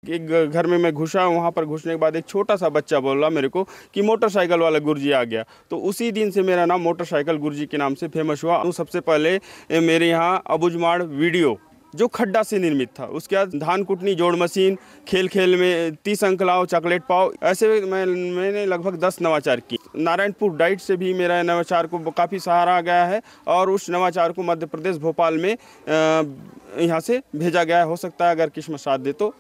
एक घर में मैं घुसा, वहाँ पर घुसने के बाद एक छोटा सा बच्चा बोल रहा मेरे को कि मोटरसाइकिल वाला गुरुजी आ गया। तो उसी दिन से मेरा नाम मोटरसाइकिल गुरुजी के नाम से फेमस हुआ। सबसे पहले मेरे यहाँ अबुझमाड़ वीडियो जो खड्डा से निर्मित था, उसके बाद धान कुटनी जोड़ मशीन, खेल खेल में 30 अंक लाओ चॉकलेट पाओ, ऐसे मैंने लगभग 10 नवाचार की। नारायणपुर डाइट से भी मेरा नवाचार को काफ़ी सहारा गया है और उस नवाचार को मध्य प्रदेश भोपाल में यहाँ से भेजा गया है। हो सकता है अगर किस्मत साथ दे तो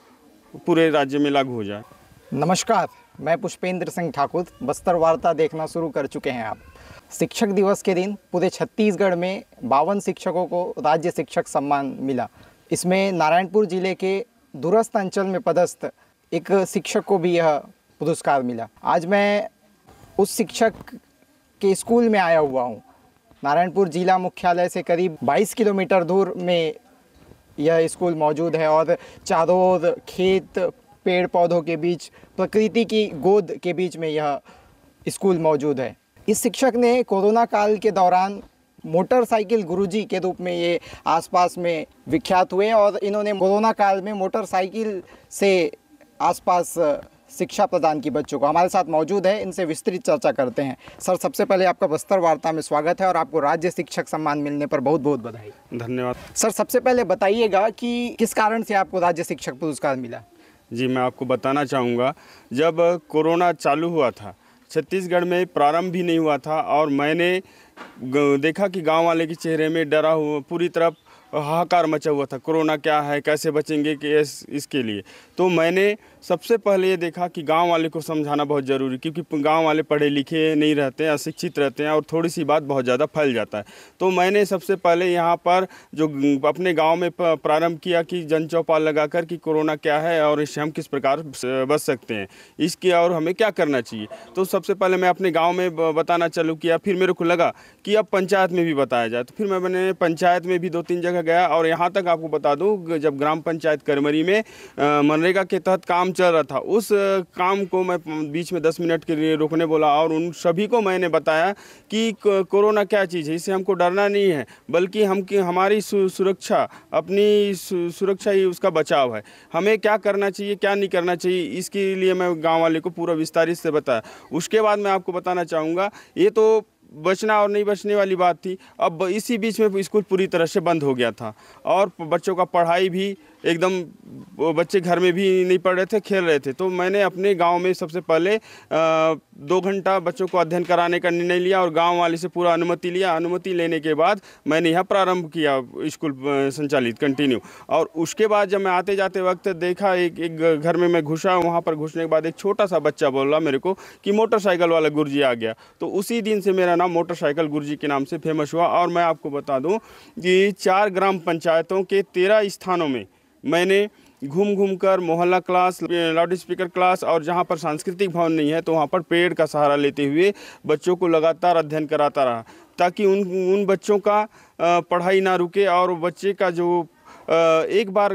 पूरे राज्य में लागू हो जाए। नमस्कार, मैं पुष्पेंद्र सिंह ठाकुर। बस्तर वार्ता देखना शुरू कर चुके हैं आप। शिक्षक दिवस के दिन पूरे छत्तीसगढ़ में 52 शिक्षकों को राज्य शिक्षक सम्मान मिला। इसमें नारायणपुर जिले के दूरस्थ अंचल में पदस्थ एक शिक्षक को भी यह पुरस्कार मिला। आज मैं उस शिक्षक के स्कूल में आया हुआ हूँ। नारायणपुर जिला मुख्यालय से करीब 22 किलोमीटर दूर में यह स्कूल मौजूद है और चारों ओर खेत, पेड़ पौधों के बीच, प्रकृति की गोद के बीच में यह स्कूल मौजूद है। इस शिक्षक ने कोरोना काल के दौरान मोटरसाइकिल गुरुजी के रूप में ये आसपास में विख्यात हुए और इन्होंने कोरोना काल में मोटरसाइकिल से आसपास शिक्षा प्रदान की बच्चों को। हमारे साथ मौजूद है, इनसे विस्तृत चर्चा करते हैं। सर, सबसे पहले आपका बस्तर वार्ता में स्वागत है और आपको राज्य शिक्षक सम्मान मिलने पर बहुत बहुत बधाई। धन्यवाद। सर, सबसे पहले बताइएगा कि किस कारण से आपको राज्य शिक्षक पुरस्कार मिला? जी, मैं आपको बताना चाहूँगा, जब कोरोना चालू हुआ था, छत्तीसगढ़ में प्रारंभ भी नहीं हुआ था और मैंने देखा कि गांव वाले के चेहरे में डरा हुआ, पूरी तरफ हाहाकार मचा हुआ था। कोरोना क्या है, कैसे बचेंगे कि इसके लिए। तो मैंने सबसे पहले ये देखा कि गांव वाले को समझाना बहुत ज़रूरी, क्योंकि गांव वाले पढ़े लिखे नहीं रहते हैं, अशिक्षित रहते हैं और थोड़ी सी बात बहुत ज़्यादा फैल जाता है। तो मैंने सबसे पहले यहाँ पर जो अपने गांव में प्रारंभ किया कि जन चौपाल लगाकर कि कोरोना क्या है और इससे हम किस प्रकार बच सकते हैं, इसकी और हमें क्या करना चाहिए। तो सबसे पहले मैं अपने गाँव में बताना चालू किया। फिर मेरे को लगा कि अब पंचायत में भी बताया जाए, तो फिर मैंने पंचायत में भी 2-3 जगह गया और यहाँ तक आपको बता दूँ, जब ग्राम पंचायत करमरी में मनरेगा के तहत काम चल रहा था, उस काम को मैं बीच में 10 मिनट के लिए रोकने बोला और उन सभी को मैंने बताया कि कोरोना क्या चीज़ है, इससे हमको डरना नहीं है, बल्कि हमारी सुरक्षा, अपनी सुरक्षा ही उसका बचाव है। हमें क्या करना चाहिए, क्या नहीं करना चाहिए, इसके लिए मैं गाँव वाले को पूरा विस्तारित से बताया। उसके बाद मैं आपको बताना चाहूँगा, ये तो बचना और नहीं बचने वाली बात थी। अब इसी बीच में स्कूल पूरी तरह से बंद हो गया था और बच्चों का पढ़ाई भी एकदम, बच्चे घर में भी नहीं पढ़ रहे थे, खेल रहे थे। तो मैंने अपने गांव में सबसे पहले 2 घंटा बच्चों को अध्ययन कराने का निर्णय लिया और गांव वाले से पूरा अनुमति लिया। अनुमति लेने के बाद मैंने यहाँ प्रारंभ किया स्कूल संचालित कंटिन्यू। और उसके बाद जब मैं आते जाते वक्त देखा, एक घर में मैं घुसा, वहाँ पर घुसने के बाद एक छोटा सा बच्चा बोल रहा मेरे को कि मोटरसाइकिल वाला गुरुजी आ गया। तो उसी दिन से मेरा नाम मोटरसाइकिल गुरुजी के नाम से फेमस हुआ। और मैं आपको बता दूँ कि 4 ग्राम पंचायतों के 13 स्थानों में मैंने घूम कर मोहल्ला क्लास, लाउड स्पीकर क्लास और जहाँ पर सांस्कृतिक भवन नहीं है तो वहाँ पर पेड़ का सहारा लेते हुए बच्चों को लगातार अध्ययन कराता रहा, ताकि उन बच्चों का पढ़ाई ना रुके और बच्चे का जो एक बार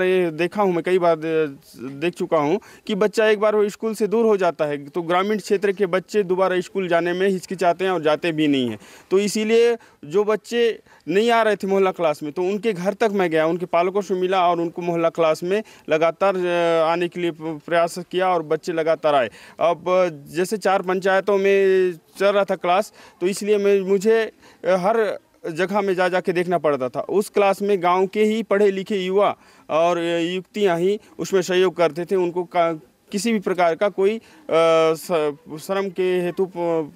ये देखा हूँ, मैं कई बार देख चुका हूँ कि बच्चा एक बार वो स्कूल से दूर हो जाता है तो ग्रामीण क्षेत्र के बच्चे दोबारा स्कूल जाने में हिचकिचाते हैं और जाते भी नहीं हैं। तो इसीलिए जो बच्चे नहीं आ रहे थे मोहल्ला क्लास में, तो उनके घर तक मैं गया, उनके पालकों से मिला और उनको मोहल्ला क्लास में लगातार आने के लिए प्रयास किया और बच्चे लगातार आए। अब जैसे 4 पंचायतों में चल रहा था क्लास, तो इसलिए मुझे हर जगह में जा के देखना पड़ता था। उस क्लास में गांव के ही पढ़े लिखे युवा और युवतियां ही उसमें सहयोग करते थे। उनको किसी भी प्रकार का कोई श्रम के हेतु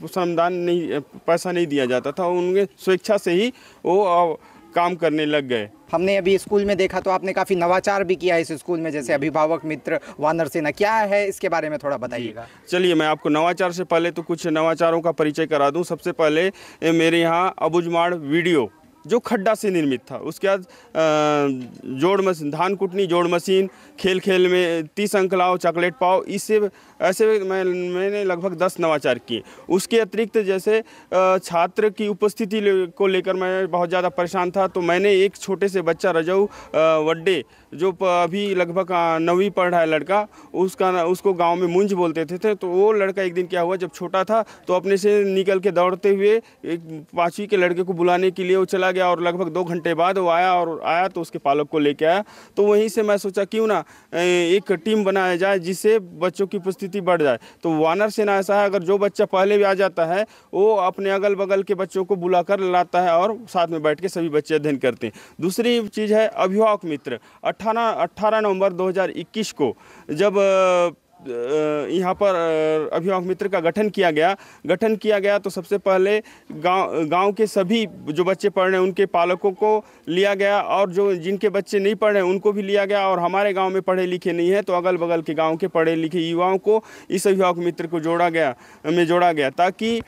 श्रमदान नहीं, पैसा नहीं दिया जाता था। उनके स्वेच्छा से ही वो काम करने लग गए। हमने अभी स्कूल में देखा तो आपने काफ़ी नवाचार भी किया इस स्कूल में, जैसे अभिभावक मित्र वानर सेना, क्या है इसके बारे में थोड़ा बताइएगा। चलिए, मैं आपको नवाचार से पहले तो कुछ नवाचारों का परिचय करा दूं। सबसे पहले मेरे यहाँ अबुझमाड़ वीडियो जो खड्डा से निर्मित था, उसके बाद जोड़ मशीन, धान कुटनी जोड़ मशीन, खेल खेल में 30 अंक लाओ चॉकलेट पाओ, इससे ऐसे मैंने लगभग 10 नवाचार किए। उसके अतिरिक्त जैसे छात्र की उपस्थिति को लेकर मैं बहुत ज़्यादा परेशान था, तो मैंने एक छोटे से बच्चा रजऊ वड्डे जो अभी लगभग 9वीं पढ़ रहा है लड़का, उसको गांव में मुंज बोलते थे। तो वो लड़का एक दिन क्या हुआ, जब छोटा था तो अपने से निकल के दौड़ते हुए एक 5वीं के लड़के को बुलाने के लिए वो चला गया, और लगभग 2 घंटे बाद वो आया तो उसके पालक को लेके आया। तो वहीं से मैं सोचा क्यों ना एक टीम बनाया जाए जिससे बच्चों की उपस्थिति बढ़ जाए। तो वानर सेना ऐसा है, अगर जो बच्चा पहले भी आ जाता है वो अपने अगल बगल के बच्चों को बुलाकर लाता है और साथ में बैठ के सभी बच्चे अध्ययन करते हैं। दूसरी चीज़ है अभिभावक मित्र। 18 नवंबर 2021 को जब यहाँ पर अभिभावक मित्र का गठन किया गया तो सबसे पहले गांव के सभी जो बच्चे पढ़ रहे हैं उनके पालकों को लिया गया, और जो जिनके बच्चे नहीं पढ़ रहे हैं उनको भी लिया गया, और हमारे गांव में पढ़े लिखे नहीं है तो अगल बगल के गांव के पढ़े लिखे युवाओं को इस अभिभावक मित्र को जोड़ा गया, ताकि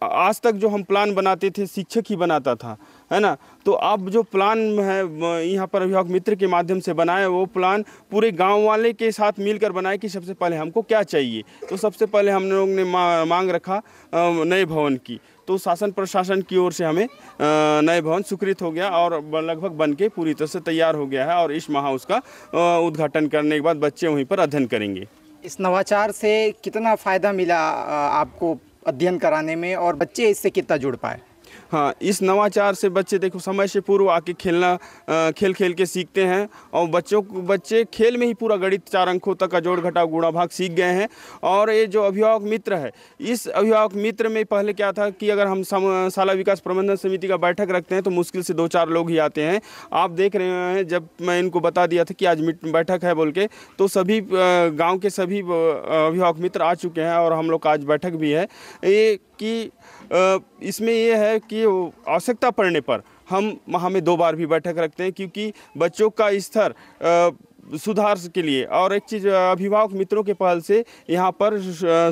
आज तक जो हम प्लान बनाते थे शिक्षक ही बनाता था, है ना। तो अब जो प्लान है यहाँ पर अभिभावक मित्र के माध्यम से बनाए, वो प्लान पूरे गांव वाले के साथ मिलकर बनाए कि सबसे पहले हमको क्या चाहिए। तो सबसे पहले हम लोग ने मांग रखा नए भवन की। तो शासन प्रशासन की ओर से हमें नए भवन स्वीकृत हो गया और लगभग बन के पूरी तरह से तैयार हो गया है, और इस माह उसका उद्घाटन करने के बाद बच्चे वहीं पर अध्ययन करेंगे। इस नवाचार से कितना फ़ायदा मिला आपको अध्ययन कराने में, और बच्चे इससे कितना जुड़ पाए? हाँ, इस नवाचार से बच्चे देखो समय से पूर्व आके खेल के सीखते हैं, और बच्चे खेल में ही पूरा गणित 4 अंकों तक का जोड़ घटाव गुणा भाग सीख गए हैं। और ये जो अभिभावक मित्र है, इस अभिभावक मित्र में पहले क्या था कि अगर हम शाला विकास प्रबंधन समिति का बैठक रखते हैं तो मुश्किल से 2-4 लोग ही आते हैं। आप देख रहे हैं, जब मैं इनको बता दिया था कि आज बैठक है बोल के, तो सभी गाँव के सभी अभिभावक मित्र आ चुके हैं, और हम लोग का आज बैठक भी है। ये कि इसमें ये है कि आवश्यकता पड़ने पर हम माह में 2 बार भी बैठक रखते हैं, क्योंकि बच्चों का स्तर सुधार के लिए। और एक चीज़, अभिभावक मित्रों के पहल से यहाँ पर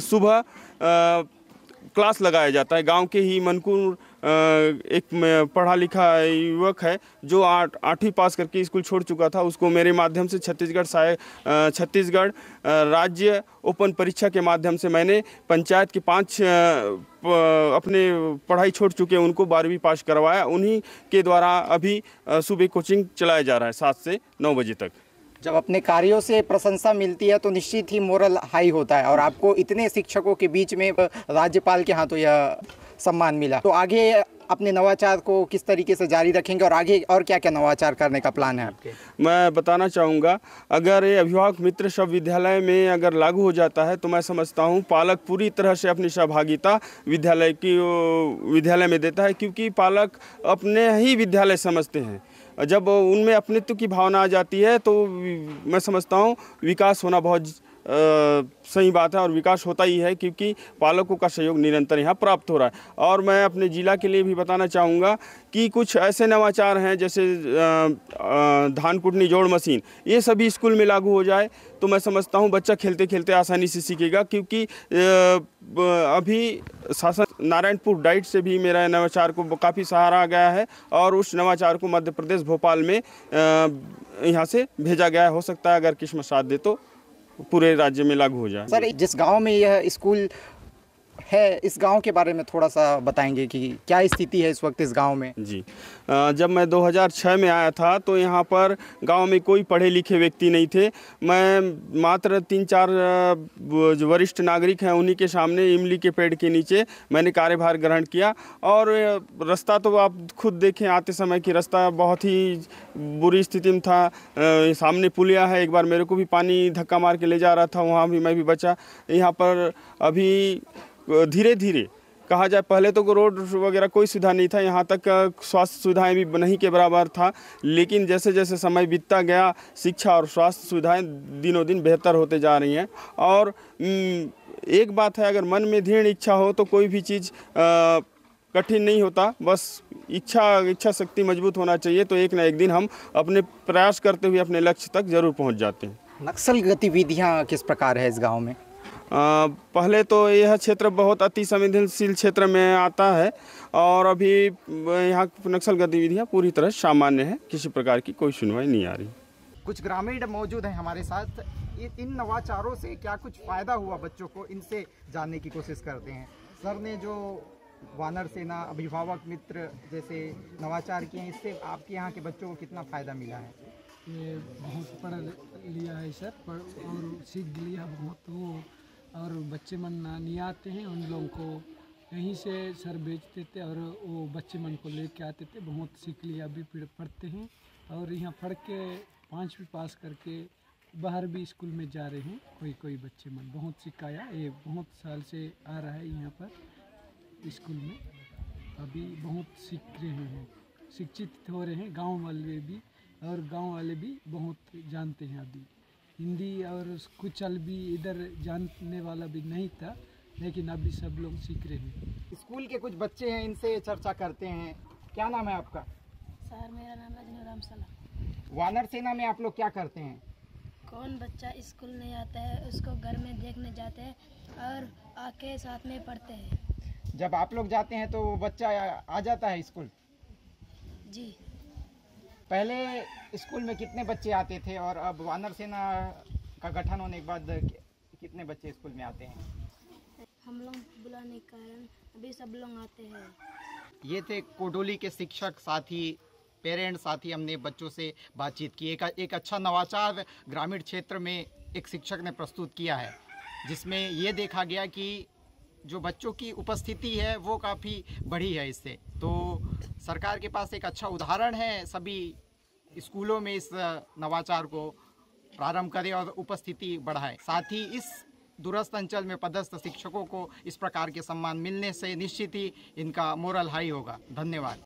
सुबह क्लास लगाया जाता है। गांव के ही मनकुर एक पढ़ा लिखा युवक है जो 8वीं पास करके स्कूल छोड़ चुका था, उसको मेरे माध्यम से छत्तीसगढ़ राज्य ओपन परीक्षा के माध्यम से मैंने पंचायत के 5 अपने पढ़ाई छोड़ चुके उनको 12वीं पास करवाया। उन्हीं के द्वारा अभी सुबह कोचिंग चलाया जा रहा है 7 से 9 बजे तक। जब अपने कार्यों से प्रशंसा मिलती है तो निश्चित ही मोरल हाई होता है, और आपको इतने शिक्षकों के बीच में राज्यपाल के हाथों यह सम्मान मिला। तो आगे अपने नवाचार को किस तरीके से जारी रखेंगे, और आगे और क्या क्या नवाचार करने का प्लान है आपके? मैं बताना चाहूँगा, अगर ये अभिभावक मित्र सब विद्यालय में अगर लागू हो जाता है तो मैं समझता हूँ पालक पूरी तरह से अपनी सहभागिता विद्यालय में देता है, क्योंकि पालक अपने ही विद्यालय समझते हैं। जब उनमें अपनित्व की भावना आ जाती है तो मैं समझता हूँ विकास होना बहुत सही बात है, और विकास होता ही है, क्योंकि पालकों का सहयोग निरंतर यहाँ प्राप्त हो रहा है। और मैं अपने ज़िला के लिए भी बताना चाहूँगा कि कुछ ऐसे नवाचार हैं जैसे धान कुटनी जोड़ मशीन, ये सभी स्कूल में लागू हो जाए तो मैं समझता हूँ बच्चा खेलते खेलते आसानी से सीखेगा। क्योंकि अभी शासन नारायणपुर डाइट से भी मेरा नवाचार को काफ़ी सहारा गया है, और उस नवाचार को मध्य प्रदेश भोपाल में यहाँ से भेजा गया है। हो सकता है अगर किस्मत साथ दे तो पूरे राज्य में लागू हो जाए। सर, जिस गांव में यह स्कूल है, इस गांव के बारे में थोड़ा सा बताएंगे कि क्या स्थिति है इस वक्त इस गांव में? जी, जब मैं 2006 में आया था तो यहाँ पर गांव में कोई पढ़े लिखे व्यक्ति नहीं थे। मैं मात्र 3-4 जो वरिष्ठ नागरिक हैं उन्हीं के सामने इमली के पेड़ के नीचे मैंने कार्यभार ग्रहण किया। और रास्ता तो आप खुद देखें आते समय कि रास्ता बहुत ही बुरी स्थिति में था। सामने पुलिया है, एक बार मेरे को भी पानी धक्का मार के ले जा रहा था, वहाँ भी मैं भी बचा। यहाँ पर अभी धीरे धीरे कहा जाए, पहले तो रोड वगैरह कोई सुविधा नहीं था, यहाँ तक स्वास्थ्य सुविधाएं भी नहीं के बराबर था। लेकिन जैसे जैसे समय बीतता गया, शिक्षा और स्वास्थ्य सुविधाएं दिनों दिन बेहतर होते जा रही हैं। और एक बात है, अगर मन में दृढ़ इच्छा हो तो कोई भी चीज़ कठिन नहीं होता, बस इच्छा शक्ति मजबूत होना चाहिए। तो एक ना एक दिन हम अपने प्रयास करते हुए अपने लक्ष्य तक जरूर पहुँच जाते हैं। नक्सल गतिविधियाँ किस प्रकार है इस गाँव में? पहले तो यह क्षेत्र बहुत अति संवेदनशील क्षेत्र में आता है, और अभी यहाँ नक्सल गतिविधियाँ पूरी तरह सामान्य है, किसी प्रकार की कोई सुनवाई नहीं आ रही। कुछ ग्रामीण मौजूद हैं हमारे साथ। इन नवाचारों से क्या कुछ फ़ायदा हुआ बच्चों को, इनसे जानने की कोशिश करते हैं। सर ने जो वानर सेना, अभिभावक मित्र जैसे नवाचार किए हैं, इससे आपके यहाँ के बच्चों को कितना फ़ायदा मिला है? ये बहुत पढ़ लिया है सर, और सीख लिया बहुत वो। और बच्चे मन नहीं आते हैं, उन लोगों को यहीं से सर भेजते थे और वो बच्चे मन को लेके आते थे। बहुत सीख लिया, अभी पढ़ते हैं और यहाँ पढ़ के 5वीं पास करके बाहर भी स्कूल में जा रहे हैं। कोई बच्चे मन बहुत सिखाया, ये बहुत साल से आ रहा है यहाँ पर स्कूल में। अभी बहुत सीख रहे हैं, शिक्षित हो रहे हैं गांव वाले भी, और गांव वाले भी बहुत जानते हैं अभी हिंदी। और कुछ भी इधर जानने वाला भी नहीं था, लेकिन अभी सब लोग सीख रहे हैं। स्कूल के कुछ बच्चे हैं, इनसे चर्चा करते हैं। क्या नाम है आपका? सर मेरा नाम है रजनी राम सलाम। वानर सेना में आप लोग क्या करते हैं? कौन बच्चा स्कूल नहीं आता है उसको घर में देखने जाते हैं और आके साथ में पढ़ते हैं। जब आप लोग जाते हैं तो वो बच्चा आ जाता है स्कूल? जी। पहले स्कूल में कितने बच्चे आते थे और अब वानर सेना का गठन होने के बाद कितने बच्चे स्कूल में आते हैं? हम लोग बुलाने के कारण अभी सब लोग आते हैं। ये थे कोडोली के शिक्षक साथी, पेरेंट्स साथी। हमने बच्चों से बातचीत की। एक अच्छा नवाचार ग्रामीण क्षेत्र में एक शिक्षक ने प्रस्तुत किया है, जिसमें ये देखा गया कि जो बच्चों की उपस्थिति है वो काफ़ी बढ़ी है इससे। तो सरकार के पास एक अच्छा उदाहरण है, सभी स्कूलों में इस नवाचार को प्रारंभ करें और उपस्थिति बढ़ाए। साथ ही इस दूरस्थ अंचल में पदस्थ शिक्षकों को इस प्रकार के सम्मान मिलने से निश्चित ही इनका मोरल हाई होगा। धन्यवाद।